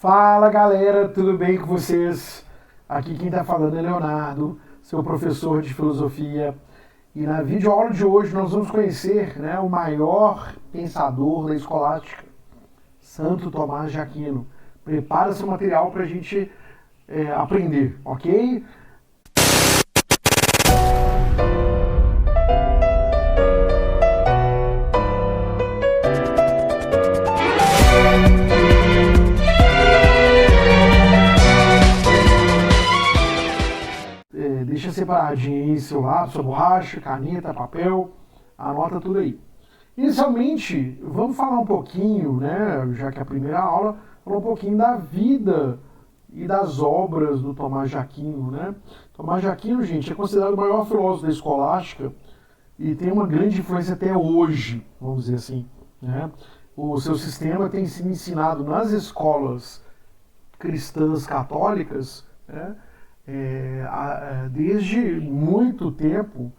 Fala galera, tudo bem com vocês? Aqui quem está falando é Leonardo, seu professor de filosofia. E na videoaula de hoje nós vamos conhecer, o maior pensador da escolástica, Santo Tomás de Aquino. Prepara seu material para a gente aprender, ok? Deixa separadinho aí seu lápis, sua borracha, caneta, papel, anota tudo aí. Inicialmente, vamos falar um pouquinho, já que é a primeira aula, falar um pouquinho da vida e das obras do Tomás de Aquino, Tomás de Aquino, gente, é considerado o maior filósofo da escolástica e tem uma grande influência até hoje, vamos dizer assim, O seu sistema tem sido ensinado nas escolas cristãs católicas, desde muito tempo,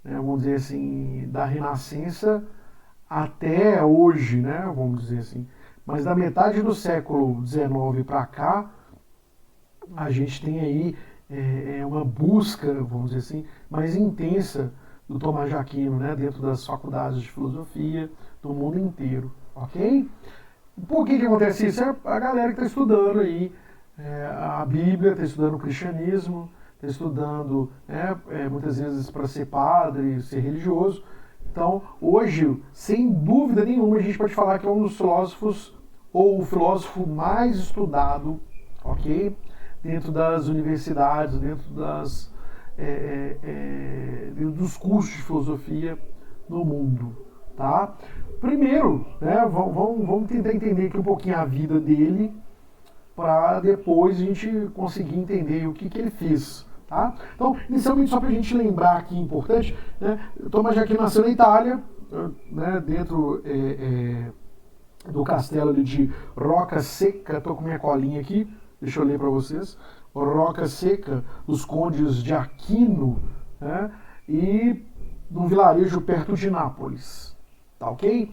vamos dizer assim, da Renascença até hoje, vamos dizer assim. Mas da metade do século XIX para cá, a gente tem aí uma busca, vamos dizer assim, mais intensa do Tomás de Aquino, dentro das faculdades de filosofia do mundo inteiro, ok? Por que acontece isso? É a galera que está estudando aí a Bíblia, está estudando o cristianismo, está estudando muitas vezes para ser padre, ser religioso. Então, hoje, sem dúvida nenhuma, a gente pode falar que é um dos filósofos, ou o filósofo mais estudado, ok? Dentro das universidades, dentro dos cursos de filosofia no mundo, tá? Primeiro, vamos tentar entender aqui um pouquinho a vida dele, para depois a gente conseguir entender o que ele fez. Tá? Então, inicialmente, só para a gente lembrar aqui, importante, Tomás de Aquino nasceu na Itália, dentro do castelo ali de Roccasecca. Estou com minha colinha aqui, deixa eu ler para vocês. Roccasecca, dos condes de Aquino, e num vilarejo perto de Nápoles. Tá ok?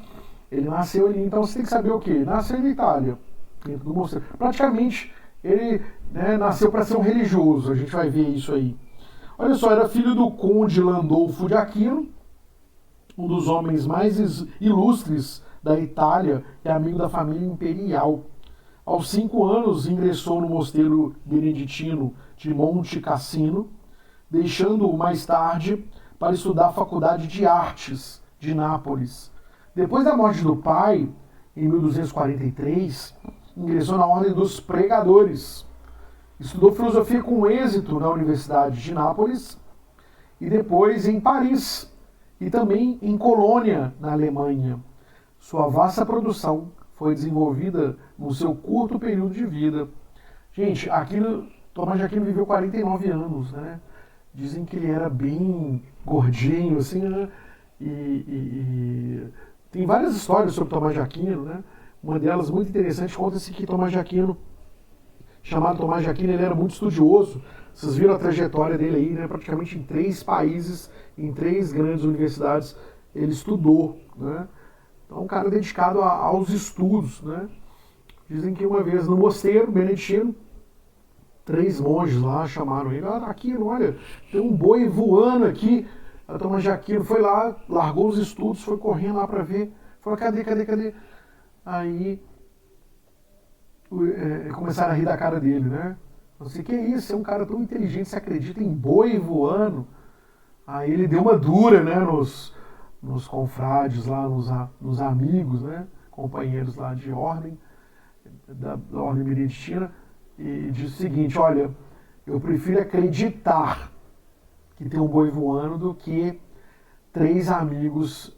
Ele nasceu ali, então você tem que saber o quê? Nasceu na Itália, dentro do mosteiro. Praticamente, ele nasceu para ser um religioso, a gente vai ver isso aí. Olha só, era filho do conde Landolfo de Aquino, um dos homens mais ilustres da Itália e amigo da família imperial. Aos 5 anos, ingressou no mosteiro beneditino de Monte Cassino, deixando-o mais tarde para estudar a Faculdade de Artes de Nápoles. Depois da morte do pai, em 1243, ingressou na Ordem dos Pregadores. Estudou filosofia com êxito na Universidade de Nápoles e depois em Paris e também em Colônia, na Alemanha. Sua vasta produção foi desenvolvida no seu curto período de vida. Gente, Tomás de Aquino viveu 49 anos, Dizem que ele era bem gordinho, assim, E tem várias histórias sobre Tomás de Aquino, Uma delas muito interessante, conta-se que Tomás de Aquino, chamado Tomás de Aquino, ele era muito estudioso. Vocês viram a trajetória dele aí, praticamente em 3 países, em 3 grandes universidades, ele estudou, Então, um cara dedicado aos estudos, Dizem que uma vez no mosteiro beneditino, 3 monges lá chamaram ele: Aquino, olha, tem um boi voando aqui. A Tomás de Aquino foi lá, largou os estudos, foi correndo lá para ver. Falou: cadê? Aí começaram a rir da cara dele, Eu sei, que é isso? Você é um cara tão inteligente, você acredita em boi voando? Aí ele deu uma dura, nos confrades lá, nos amigos, companheiros lá de ordem, da ordem beneditina, e disse o seguinte: olha, eu prefiro acreditar que tem um boi voando do que 3 amigos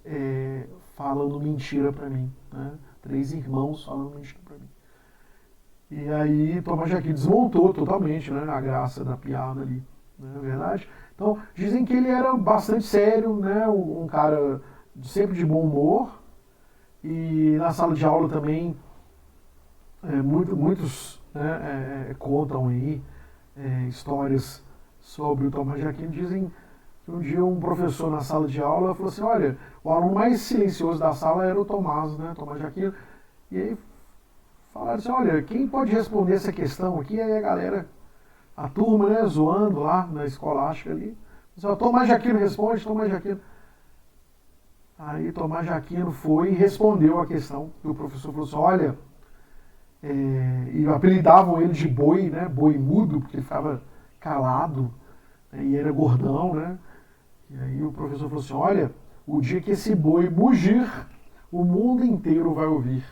falando mentira para mim, 3 irmãos falando mentira para mim. E aí Tomás de Aquino desmontou totalmente, a graça da piada ali, não é verdade? Então, dizem que ele era bastante sério, um cara sempre de bom humor, e na sala de aula também muitos contam aí histórias sobre o Tomás de Aquino. Dizem que um dia um professor na sala de aula falou assim: olha, o aluno mais silencioso da sala era o Tomás, Tomás de Aquino. E aí falaram assim, olha, quem pode responder essa questão aqui? Aí a galera, a turma, né, zoando lá na escolástica ali. Tomás de Aquino responde, Tomás de Aquino. Aí Tomás de Aquino foi e respondeu a questão. E o professor falou assim, olha, e apelidavam ele de boi, né, boi mudo, porque ele ficava calado, né, e era gordão, né. E aí o professor falou assim, olha, o dia que esse boi mugir, o mundo inteiro vai ouvir.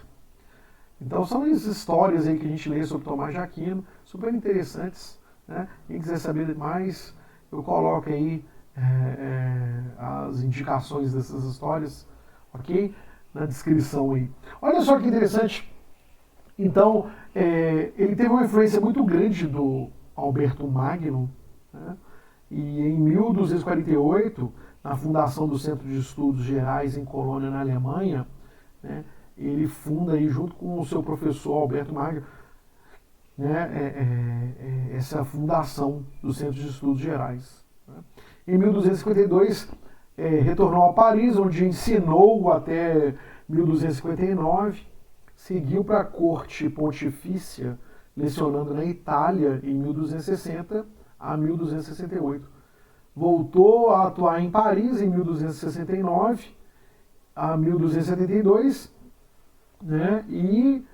Então são essas histórias aí que a gente lê sobre Tomás de Aquino, super interessantes, né? Quem quiser saber mais, eu coloco aí as indicações dessas histórias, ok? Na descrição aí. Olha só que interessante. Então, ele teve uma influência muito grande do Alberto Magno, né? E em 1248, na fundação do Centro de Estudos Gerais em Colônia, na Alemanha, né, ele funda aí, junto com o seu professor Alberto Magno, né, essa fundação do Centro de Estudos Gerais. Né. Em 1252, retornou a Paris, onde ensinou até 1259, seguiu para a corte pontifícia, lecionando na Itália em 1260 a 1268. Voltou a atuar em Paris em 1269 a 1272, né, e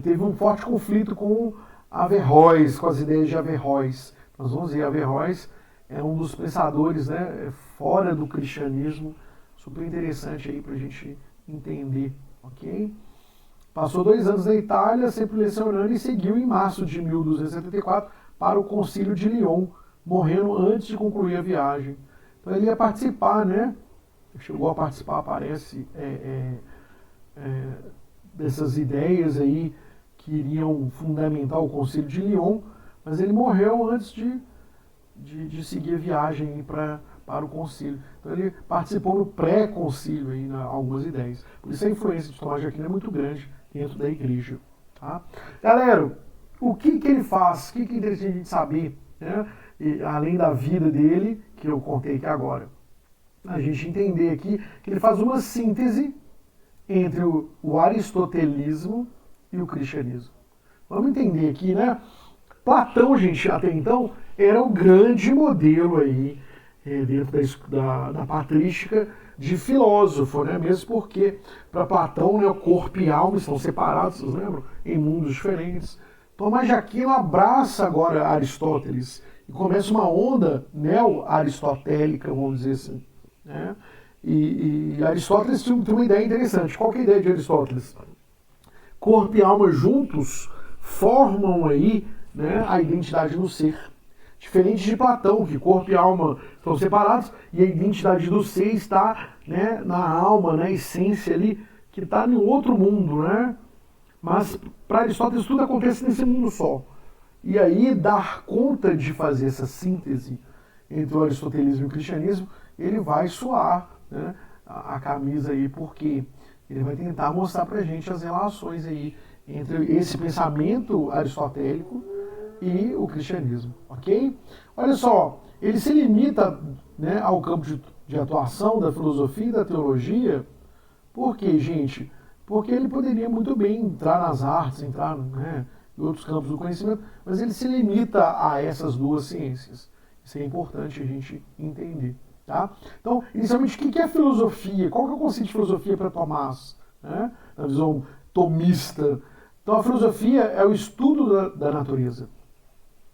teve um forte conflito com Averroes, com as ideias de Averroes. Nós vamos ver, Averroes é um dos pensadores, né, fora do cristianismo, super interessante aí para a gente entender, ok? Passou 2 anos na Itália, sempre lecionando, e seguiu em março de 1274 para o Concílio de Lyon, morrendo antes de concluir a viagem. Então ele ia participar, né? Chegou a participar, parece, dessas ideias aí que iriam fundamentar o Concílio de Lyon, mas ele morreu antes de seguir a viagem para o concílio. Então ele participou no pré-concílio aí, algumas ideias. Por isso a influência de Tomás de Aquino é muito grande dentro da igreja. Tá? Galera, o que ele faz? O que é interessante a gente saber, né? E, além da vida dele, que eu contei aqui agora? A gente entender aqui que ele faz uma síntese entre o aristotelismo e o cristianismo. Vamos entender aqui, né? Platão, gente, até então, era o grande modelo aí, dentro da patrística, de filósofo, né? Mesmo porque, para Platão, né, o corpo e a alma estão separados, vocês lembram? Em mundos diferentes. Tomás de Aquino abraça agora Aristóteles e começa uma onda neo-aristotélica, vamos dizer assim. Né? E Aristóteles tinha uma ideia interessante. Qual que é a ideia de Aristóteles? Corpo e alma juntos formam aí, né, a identidade do ser. Diferente de Platão, que corpo e alma estão separados e a identidade do ser está, né, na alma, na essência ali, que está em outro mundo, né? Mas para Aristóteles tudo acontece nesse mundo só. E aí dar conta de fazer essa síntese entre o aristotelismo e o cristianismo, ele vai suar, né, a camisa aí, porque ele vai tentar mostrar para a gente as relações aí entre esse pensamento aristotélico e o cristianismo, ok? Olha só, ele se limita, né, ao campo de atuação da filosofia e da teologia. Por quê, gente? Porque ele poderia muito bem entrar nas artes, entrar, né, em outros campos do conhecimento, mas ele se limita a essas duas ciências. Isso é importante a gente entender. Tá? Então, inicialmente, o que é filosofia? Qual que é o conceito de filosofia para Tomás? Né? Na visão tomista. Então, a filosofia é o estudo da natureza.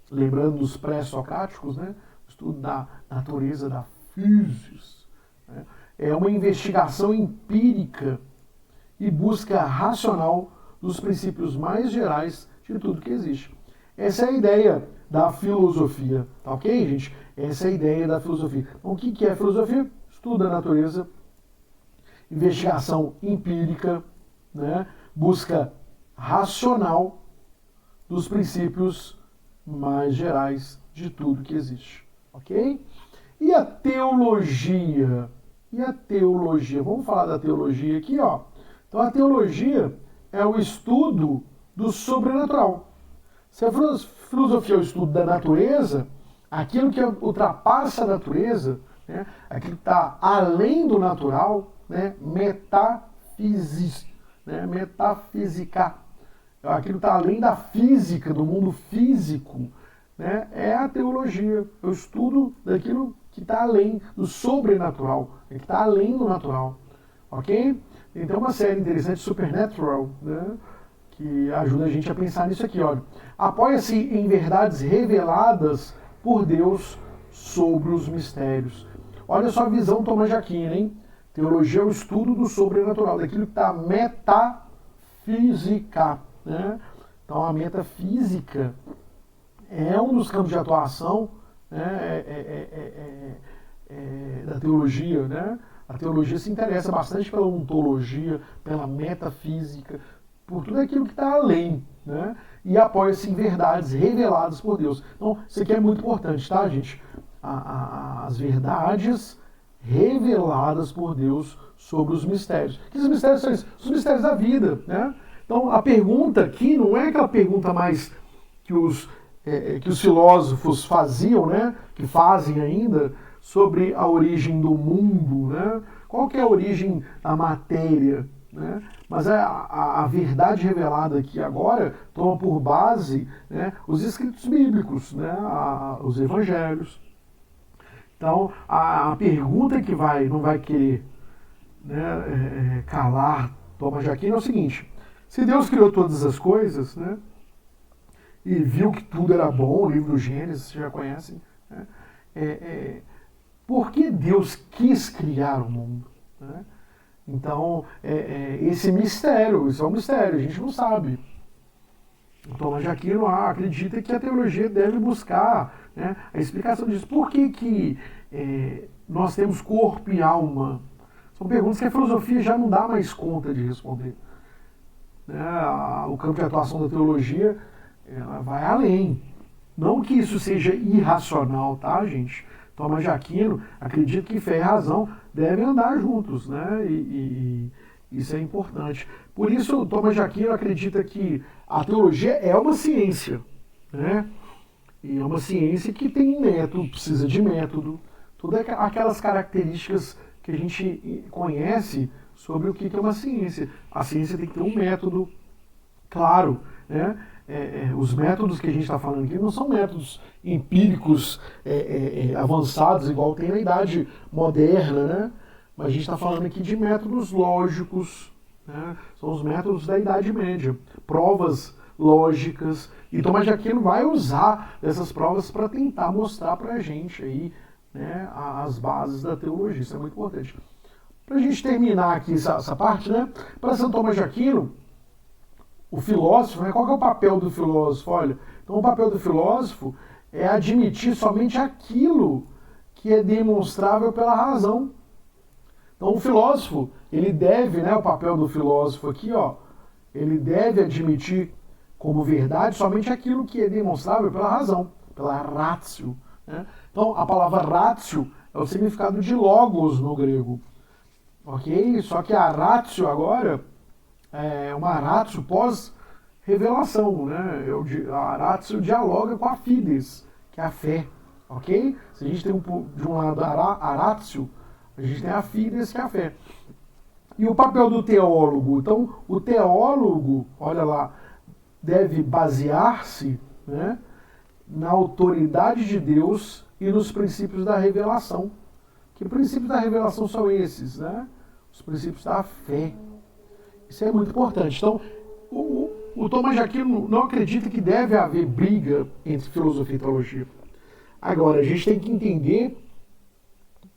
Lembrando dos pré-socráticos, né? O estudo da natureza, da physis. Né? É uma investigação empírica e busca racional dos princípios mais gerais de tudo que existe. Essa é a ideia da filosofia, tá ok, gente? Essa é a ideia da filosofia. Então, o que é filosofia? Estudo da natureza, investigação empírica, né? Busca racional dos princípios mais gerais de tudo que existe, ok? E a teologia? E a teologia? Vamos falar da teologia aqui, ó. Então, a teologia é o estudo do sobrenatural. Se a filosofia é o estudo da natureza, aquilo que ultrapassa a natureza, né, aquilo que está além do natural, né, metafísica, aquilo que está além da física, do mundo físico, né, é a teologia. Eu estudo daquilo que está além do sobrenatural, que está além do natural. Ok? Então uma série interessante, Supernatural, né, que ajuda a gente a pensar nisso aqui. Olha. Apoia-se em verdades reveladas por Deus sobre os mistérios. Olha só a visão Thomas de Aquino, hein? Teologia é o estudo do sobrenatural, daquilo que está metafísica. Né? Então a metafísica é um dos campos de atuação, né, da teologia. Né? A teologia se interessa bastante pela ontologia, pela metafísica, por tudo aquilo que está além. Né? E apoia-se em verdades reveladas por Deus. Então isso aqui é muito importante, tá, gente? As verdades reveladas por Deus sobre os mistérios. Que os mistérios são os mistérios da vida, né? Então a pergunta aqui não é aquela pergunta mais que os filósofos faziam, né? Que fazem ainda, sobre a origem do mundo, né? Qual que é a origem da matéria, né? Mas a verdade revelada aqui agora toma por base, né, os escritos bíblicos, né? Os evangelhos. Então, a pergunta que não vai querer, né, calar Thomas de Aquino é o seguinte: se Deus criou todas as coisas, né, e viu que tudo era bom, o livro do Gênesis, vocês já conhecem, né, por que Deus quis criar o mundo? Né? Então, esse mistério, isso é um mistério, a gente não sabe. Thomas de Aquino acredita que a teologia deve buscar, né, a explicação disso. Por que nós temos corpo e alma? São perguntas que a filosofia já não dá mais conta de responder. Né? O campo de atuação da teologia, ela vai além. Não que isso seja irracional, tá, gente? Thomas de Aquino acredita que fé e razão devem andar juntos, né? E isso é importante. Por isso, Thomas de Aquino acredita que a teologia é uma ciência, né? E é uma ciência que tem método, precisa de método, todas aquelas características que a gente conhece sobre o que é uma ciência. A ciência tem que ter um método claro, né? Os métodos que a gente está falando aqui não são métodos empíricos avançados, igual tem na idade moderna, né? Mas a gente está falando aqui de métodos lógicos, né? São os métodos da Idade Média, provas lógicas. E Thomas de Aquino vai usar essas provas para tentar mostrar para a gente aí, né, as bases da teologia. Isso é muito importante. Para a gente terminar aqui essa parte, né? Para São Tomás de Aquino, o filósofo, né, qual que é o papel do filósofo? Olha, então o papel do filósofo é admitir somente aquilo que é demonstrável pela razão. Então o filósofo, ele deve, né, o papel do filósofo aqui, ó, ele deve admitir como verdade somente aquilo que é demonstrável pela razão, pela ratio. Né? Então a palavra ratio é o significado de logos no grego. Ok? Só que a ratio agora é uma ratio pós-revelação, né? A ratio dialoga com a fides, que é a fé, ok? Se a gente tem de um lado a ratio, a gente tem a fides, que é a fé. E o papel do teólogo? Então, o teólogo, olha lá, deve basear-se, né, na autoridade de Deus e nos princípios da revelação. Que princípios da revelação são esses, né? Os princípios da fé. Isso é muito importante. Então, o Thomas de Aquino não acredita que deve haver briga entre filosofia e teologia. Agora, a gente tem que entender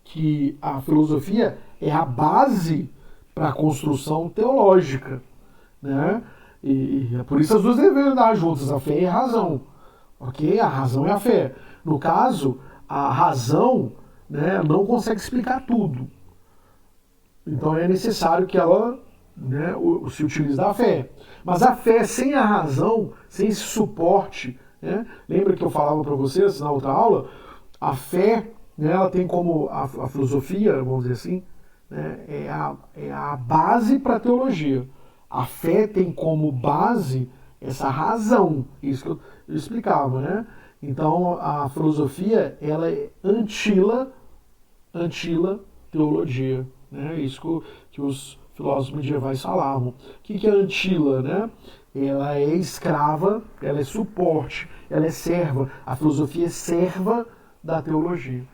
que a filosofia é a base para a construção teológica, né? E é por isso as duas devem andar juntas, a fé e a razão. Ok? A razão e a fé. No caso, a razão, né, não consegue explicar tudo. Então é necessário que ela, né, se utilize da fé. Mas a fé sem a razão, sem esse suporte, né, lembra que eu falava para vocês na outra aula? A fé, né, ela tem como a filosofia, vamos dizer assim, né, é a base para a teologia. A fé tem como base essa razão, isso que eu explicava, né? Então a filosofia, ela é antila teologia, né? Isso que os filósofos medievais falavam. O que é antila, né? ela é escrava, ela é suporte, ela é serva. A filosofia é serva da teologia.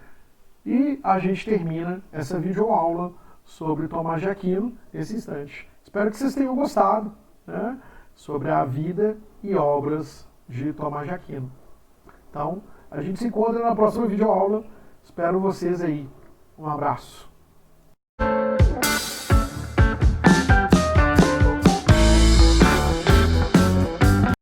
E a gente termina essa videoaula sobre Tomás de Aquino nesse instante. Espero que vocês tenham gostado, né, sobre a vida e obras de Tomás de Aquino. Então, a gente se encontra na próxima videoaula. Espero vocês aí. Um abraço.